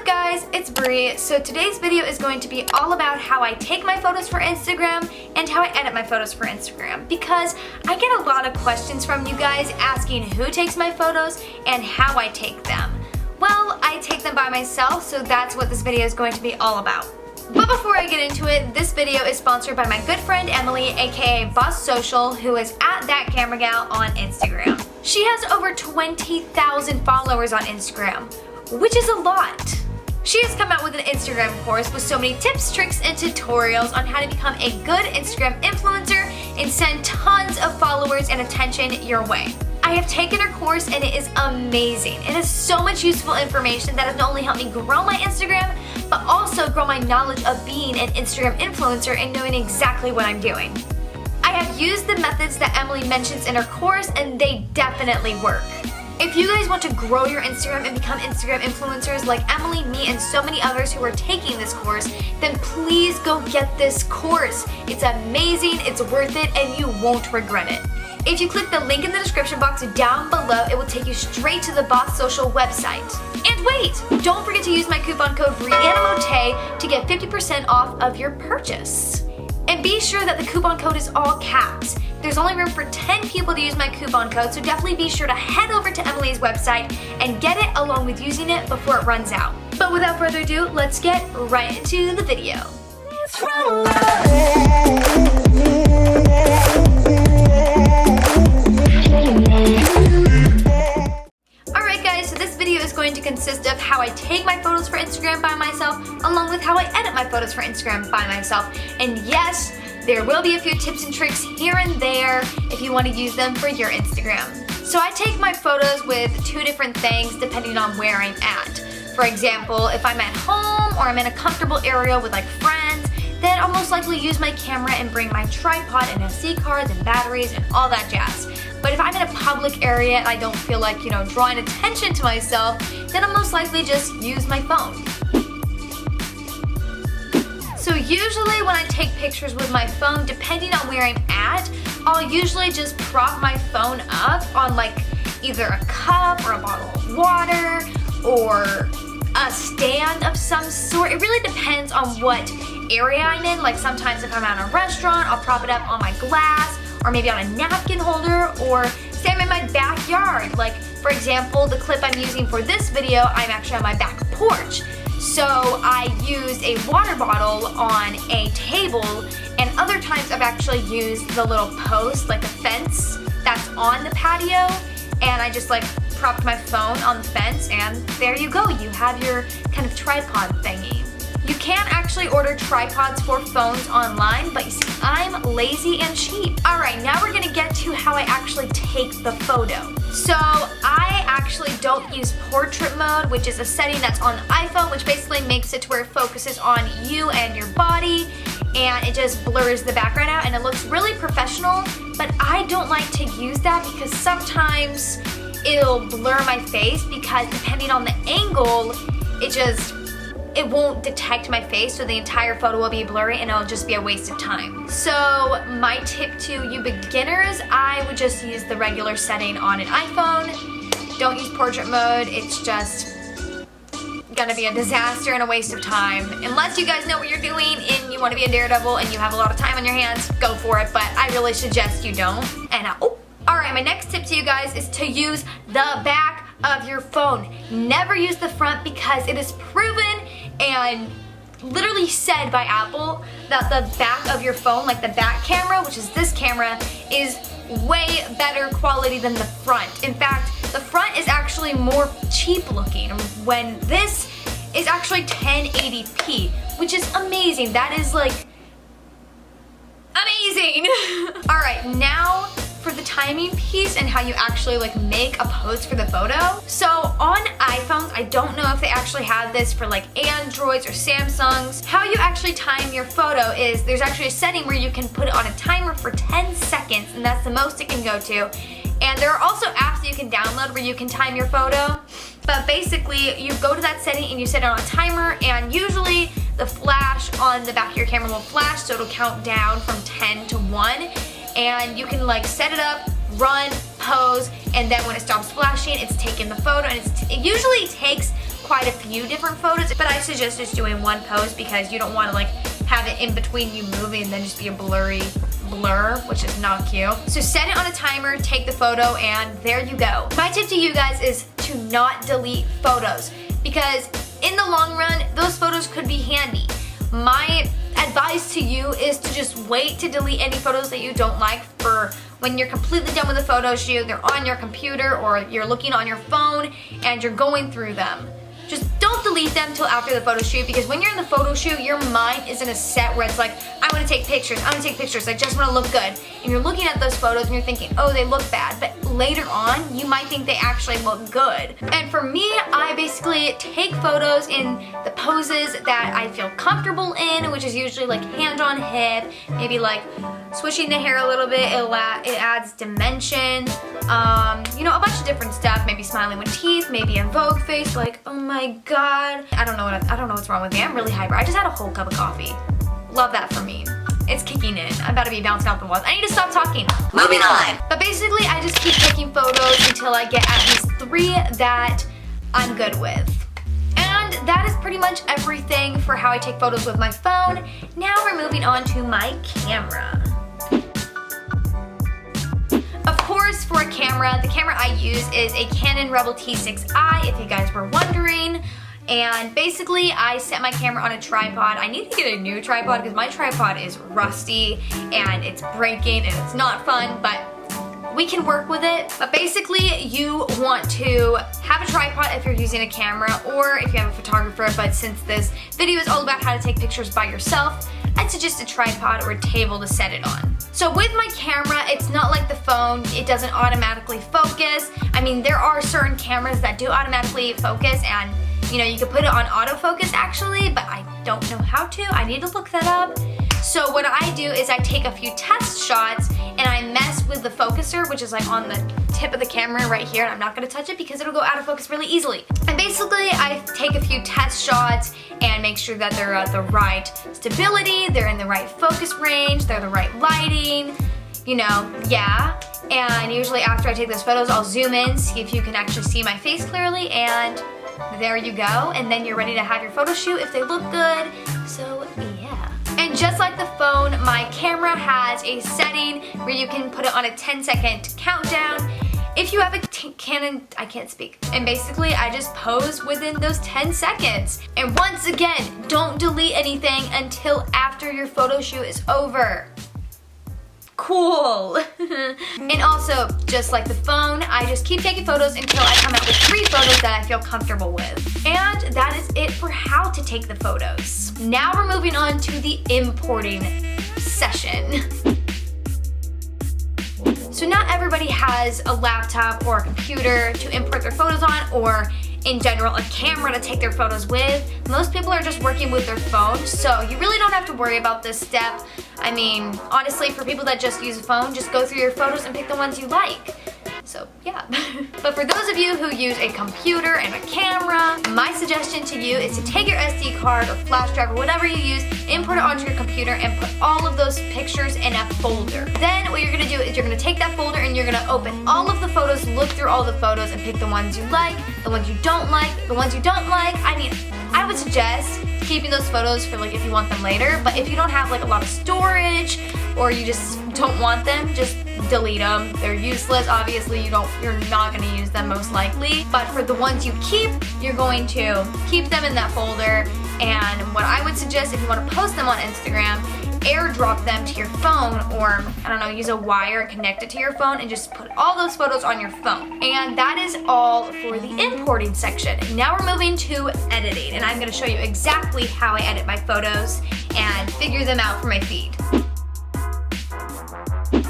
up guys, it's Bri. So today's video is going to be all about how I take my photos for Instagram and how I edit my photos for Instagram, because I get a lot of questions from you guys asking who takes my photos and how I take them. Well, I take them by myself, so that's what this video is going to be all about. But before I get into it, this video is sponsored by my good friend Emily, aka xoxo, who is at That Camera Gal on Instagram. She has over 20,000 followers on Instagram, which is a lot. She has come out with an Instagram course with so many tips, tricks, and tutorials on how to become a good Instagram influencer and send tons of followers and attention your way. I have taken her course and it is amazing. It has so much useful information that has not only helped me grow my Instagram, but also grow my knowledge of being an Instagram influencer and knowing exactly what I'm doing. I have used the methods that Emily mentions in her course and they definitely work. If you guys want to grow your Instagram and become Instagram influencers like Emily, me, and so many others who are taking this course, then please go get this course. It's amazing, it's worth it, and you won't regret it. If you click the link in the description box down below, it will take you straight to the xoxo website. And wait, don't forget to use my coupon code BriannaMotte to get 50% off of your purchase. And be sure that the coupon code is all caps. There's only room for 10 people to use my coupon code, so definitely be sure to head over to Emily's website and get it along with using it before it runs out. But without further ado, let's get right into the video. Alright guys, so this video is going to consist of how I take my photos for Instagram by myself, along with how I edit my photos for Instagram by myself. And yes, there will be a few tips and tricks here and there if you want to use them for your Instagram. So I take my photos with two different things depending on where I'm at. For example, if I'm at home or I'm in a comfortable area with like friends, then I'll most likely use my camera and bring my tripod and SD cards and batteries and all that jazz. But if I'm in a public area and I don't feel like, drawing attention to myself, then I'll most likely just use my phone. So usually when I take pictures with my phone, depending on where I'm at, I'll usually just prop my phone up on like either a cup or a bottle of water or a stand of some sort. It really depends on what area I'm in. Like sometimes if I'm at a restaurant, I'll prop it up on my glass or maybe on a napkin holder, or say I'm in my backyard. Like for example, the clip I'm using for this video, I'm actually on my back porch. So I used a water bottle on a table, and other times I've actually used the little post, like a fence that's on the patio, and I just like propped my phone on the fence, and there you go, you have your kind of tripod thingy. You can actually order tripods for phones online, but you see, I'm lazy and cheap. Alright, now we're gonna get to how I actually take the photo. So I actually don't use portrait mode, which is a setting that's on the iPhone, which basically makes it to where it focuses on you and your body, and it just blurs the background out and it looks really professional, but I don't like to use that because sometimes it'll blur my face, because depending on the angle, it won't detect my face, so the entire photo will be blurry and it'll just be a waste of time. So my tip to you beginners, I would just use the regular setting on an iPhone. Don't use portrait mode, it's just gonna be a disaster and a waste of time. Unless you guys know what you're doing and you wanna be a daredevil and you have a lot of time on your hands, go for it, but I really suggest you don't. And alright, my next tip to you guys is to use the back of your phone. Never use the front, because it is proven and literally said by Apple that the back of your phone, like the back camera, which is this camera, is way better quality than the front. In fact, the front is actually more cheap looking, when this is actually 1080p, which is amazing. That is like amazing. Alright, now for the timing piece and how you actually like make a pose for the photo. So on iPhones, I don't know if they actually have this for like Androids or Samsungs. How you actually time your photo is there's actually a setting where you can put it on a timer for 10 seconds, and that's the most it can go to. And there are also apps that you can download where you can time your photo. But basically, you go to that setting and you set it on a timer, and usually the flash on the back of your camera will flash, so it'll count down from 10 to 1. And you can like set it up, run, pose, and then when it stops flashing, it's taken the photo, and it usually takes quite a few different photos, but I suggest just doing one pose because you don't want to like have it in between you moving and then just be a blur, which is not cute. So set it on a timer, take the photo, and there you go. My tip to you guys is to not delete photos because in the long run, those photos could be handy. My advice to you is to just wait to delete any photos that you don't like for when you're completely done with the photo shoot, they're on your computer or you're looking on your phone and you're going through them. Just don't delete them till after the photo shoot because when you're in the photo shoot, your mind is in a set where it's like, I want to take pictures, I just want to look good. And you're looking at those photos and you're thinking, oh, they look bad. But later on, you might think they actually look good. And for me, I basically take photos in the poses that I feel comfortable in, which is usually like hand on hip, maybe like swishing the hair a little bit, it adds dimension. You know, a bunch of different stuff, maybe smiling with teeth, maybe a Vogue face, like, oh my god. I don't know what's wrong with me. I'm really hyper. I just had a whole cup of coffee. Love that for me. It's kicking in. I'm about to be bouncing off the walls. I need to stop talking. Moving on. But basically, I just keep taking photos until I get at least 3 that I'm good with. And that is pretty much everything for how I take photos with my phone. Now we're moving on to my camera. Of course, for a camera, the camera I use is a Canon Rebel T6i, if you guys were wondering. And basically, I set my camera on a tripod. I need to get a new tripod because my tripod is rusty and it's breaking and it's not fun, but we can work with it. But basically, you want to have a tripod if you're using a camera or if you have a photographer, but since this video is all about how to take pictures by yourself, I'd suggest a tripod or a table to set it on. So with my camera, it's not like the phone, it doesn't automatically focus. I mean, there are certain cameras that do automatically focus and you know, you can put it on autofocus actually, but I don't know how to. I need to look that up. So what I do is I take a few test shots and I mess with the focuser, which is like on the tip of the camera right here, and I'm not gonna touch it because it'll go out of focus really easily. And basically I take a few test shots and make sure that they're at the right stability, they're in the right focus range, they're the right lighting, you know, yeah. And usually after I take those photos, I'll zoom in, see if you can actually see my face clearly, and there you go. And then you're ready to have your photo shoot if they look good. So yeah. And just like the phone, my camera has a setting where you can put it on a 10-second countdown. If you have a Canon, I can't speak. And basically I just pose within those 10 seconds. And once again, don't delete anything until after your photo shoot is over. Cool. And also, just like the phone, I just keep taking photos until I come out with 3 photos that I feel comfortable with. And that is it for how to take the photos. Now we're moving on to the importing session. So not everybody has a laptop or a computer to import their photos on, or in general, a camera to take their photos with. Most people are just working with their phone, so you really don't have to worry about this step. I mean, honestly, for people that just use a phone, just go through your photos and pick the ones you like. So yeah. But for those of you who use a computer and a camera, my suggestion to you is to take your SD card or flash drive or whatever you use, import it onto your computer and put all of those pictures in a folder. Then what you're gonna do is you're gonna take that folder and you're gonna open all of the photos, look through all the photos and pick the ones you like, the ones you don't like, the ones you don't like. I mean, I would suggest keeping those photos for like if you want them later, but if you don't have like a lot of storage or you just don't want them, just delete them. They're useless. Obviously, you're not going to use them most likely. But for the ones you keep, you're going to keep them in that folder. And what I would suggest if you want to post them on Instagram, airdrop them to your phone, or I don't know, use a wire, connect it to your phone, and just put all those photos on your phone. And that is all for the importing section. Now we're moving to editing, and I'm going to show you exactly how I edit my photos and figure them out for my feed.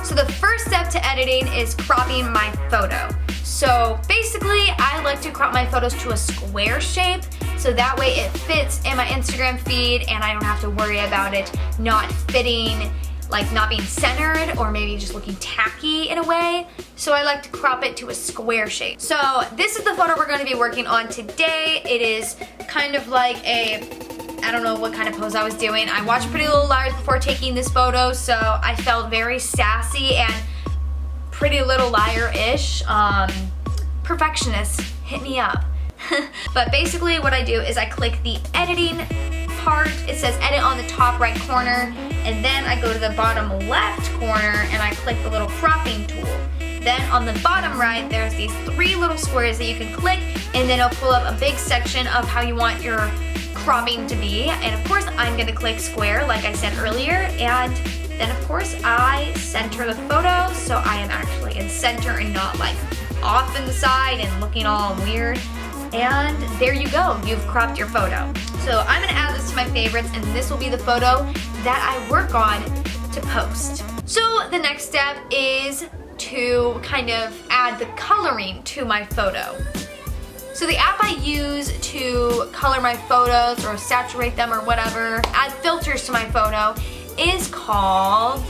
So the first step to editing is cropping my photo. So basically, I like to crop my photos to a square shape, so that way it fits in my Instagram feed and I don't have to worry about it not fitting, like not being centered or maybe just looking tacky in a way. So I like to crop it to a square shape. So this is the photo we're going to be working on today. It is kind of like I don't know what kind of pose I was doing. I watched Pretty Little Liars before taking this photo, so I felt very sassy and Pretty Little Liar-ish. Perfectionist, hit me up. But basically what I do is I click the editing part. It says edit on the top right corner, and then I go to the bottom left corner and I click the little cropping tool. Then on the bottom right, there's these 3 little squares that you can click, and then it'll pull up a big section of how you want your cropping to be. And of course, I'm gonna click square like I said earlier, and then of course I center the photo so I am actually in center and not like off in the side and looking all weird. And there you go, you've cropped your photo. So I'm gonna add this to my favorites, and this will be the photo that I work on to post. So the next step is to kind of add the coloring to my photo. So the app I use to color my photos or saturate them or whatever, add filters to my photo, is called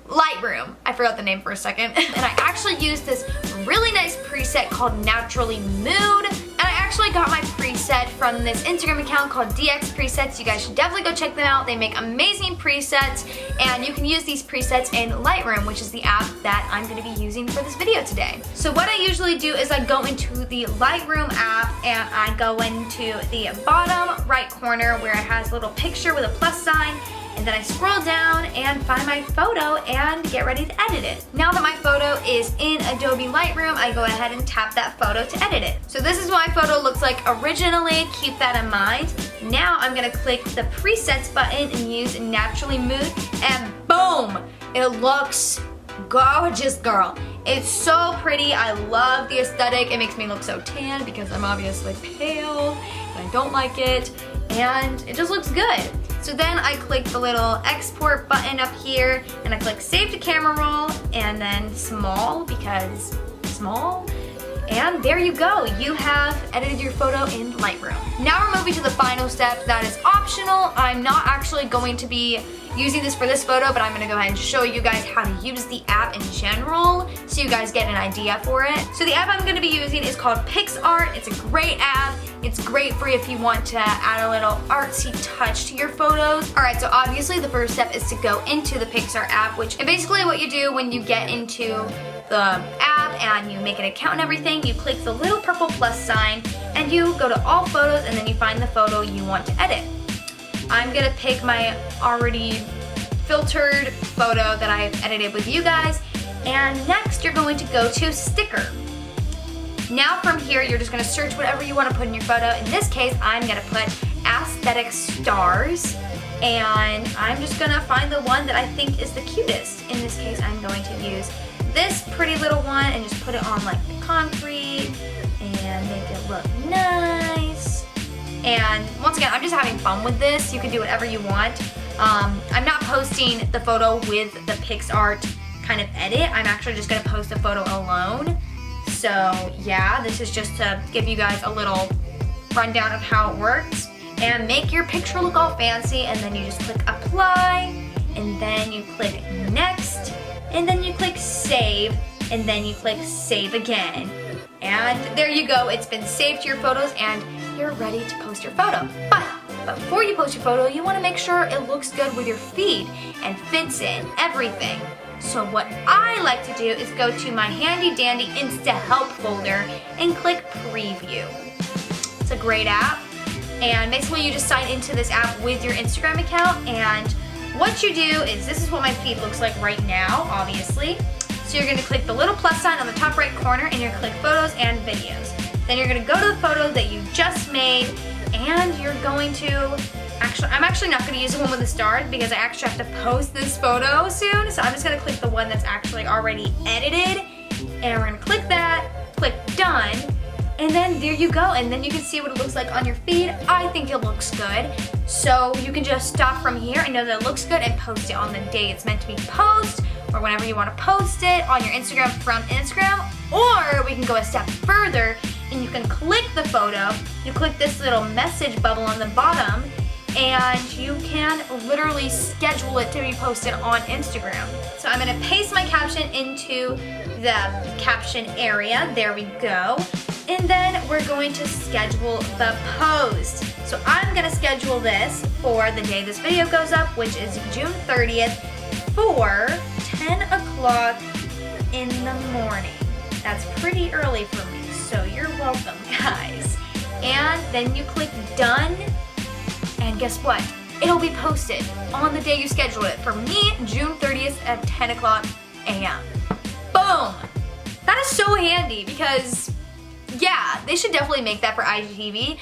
Lightroom. I forgot the name for a second. And I actually use this really nice preset called Naturally Mood. And I actually got my preset from this Instagram account called DX Presets. You guys should definitely go check them out. They make amazing presets, and you can use these presets in Lightroom, which is the app that I'm gonna be using for this video today. So what I usually do is I go into the Lightroom app and I go into the bottom right corner where it has a little picture with a plus sign, and then I scroll down and find my photo and get ready to edit it. Now that my photo is in Adobe Lightroom, I go ahead and tap that photo to edit it. So this is what my photo looks like originally, keep that in mind. Now I'm gonna click the presets button and use Naturally Mood, and boom! It looks gorgeous, girl. It's so pretty. I love the aesthetic. It makes me look so tan because I'm obviously pale and I don't like it, and it just looks good. So then I click the little export button up here and I click save to camera roll and then small because small. And there you go, you have edited your photo in Lightroom. Now we're moving to the final step that is optional. I'm not actually going to be using this for this photo, but I'm gonna go ahead and show you guys how to use the app in general so you guys get an idea for it. So the app I'm gonna be using is called PixArt. It's a great app. It's great for if you want to add a little artsy touch to your photos. All right, so obviously the first step is to go into the PixArt app, and basically what you do when you get into the app and you make an account and everything, you click the little purple plus sign and you go to all photos, and then you find the photo you want to edit. I'm gonna pick my already filtered photo that I've edited with you guys, and next you're going to go to sticker. Now from here, you're just gonna search whatever you wanna put in your photo. In this case, I'm gonna put aesthetic stars, and I'm just gonna find the one that I think is the cutest. In this case, I'm going to use this pretty little one and just put it on like the concrete and make it look nice. And once again, I'm just having fun with this. You can do whatever you want. I'm not posting the photo with the PixArt kind of edit. I'm actually just gonna post the photo alone. So yeah, this is just to give you guys a little rundown of how it works and make your picture look all fancy. And then you just click apply, and then you click next, and then you click save, and then you click save again. And there you go, it's been saved to your photos and you're ready to post your photo. But before you post your photo, you wanna make sure it looks good with your feed and fits in everything. So what I like to do is go to my handy dandy Insta Help folder and click Preview. It's a great app, and basically you just sign into this app with your Instagram account, and what you do is, this is what my feed looks like right now, obviously. So you're gonna click the little plus sign on the top right corner and you're gonna click photos and videos. Then you're gonna go to the photo that you just made, and you're going to, I'm actually not gonna use the one with the stars because I actually have to post this photo soon. So I'm just gonna click the one that's actually already edited, and we're gonna click that, click done, and then there you go. And then you can see what it looks like on your feed. I think it looks good. So you can just stop from here and know that it looks good and post it on the day it's meant to be posted, or whenever you want to post it on your Instagram from Instagram. Or we can go a step further and you can click the photo, you click this little message bubble on the bottom, and you can literally schedule it to be posted on Instagram. So I'm gonna paste my caption into the caption area, there we go. And then we're going to schedule the post. So I'm gonna schedule this for the day this video goes up, which is June 30th for 10 o'clock in the morning. That's pretty early for me. So you're welcome, guys. And then you click done, and guess what? It'll be posted on the day you scheduled it. For me, June 30th at 10 o'clock a.m. Boom! That is so handy because, yeah, they should definitely make that for IGTV.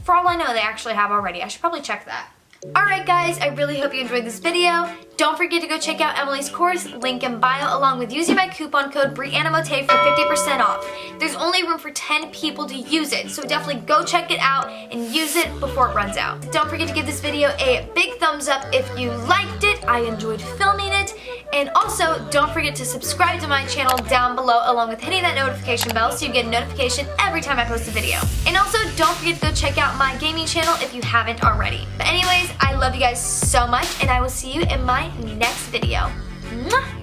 For all I know, they actually have already. I should probably check that. Alright guys, I really hope you enjoyed this video. Don't forget to go check out Emily's course, link in bio, along with using my coupon code BriannaMotte for 50% off. There's only room for 10 people to use it, so definitely go check it out and use it before it runs out. Don't forget to give this video a big thumbs up if you liked it. I enjoyed filming it. And also, don't forget to subscribe to my channel down below, along with hitting that notification bell so you get a notification every time I post a video. And also, don't forget to go check out my gaming channel if you haven't already. But anyways, I love you guys so much, and I will see you in my next video. Mwah!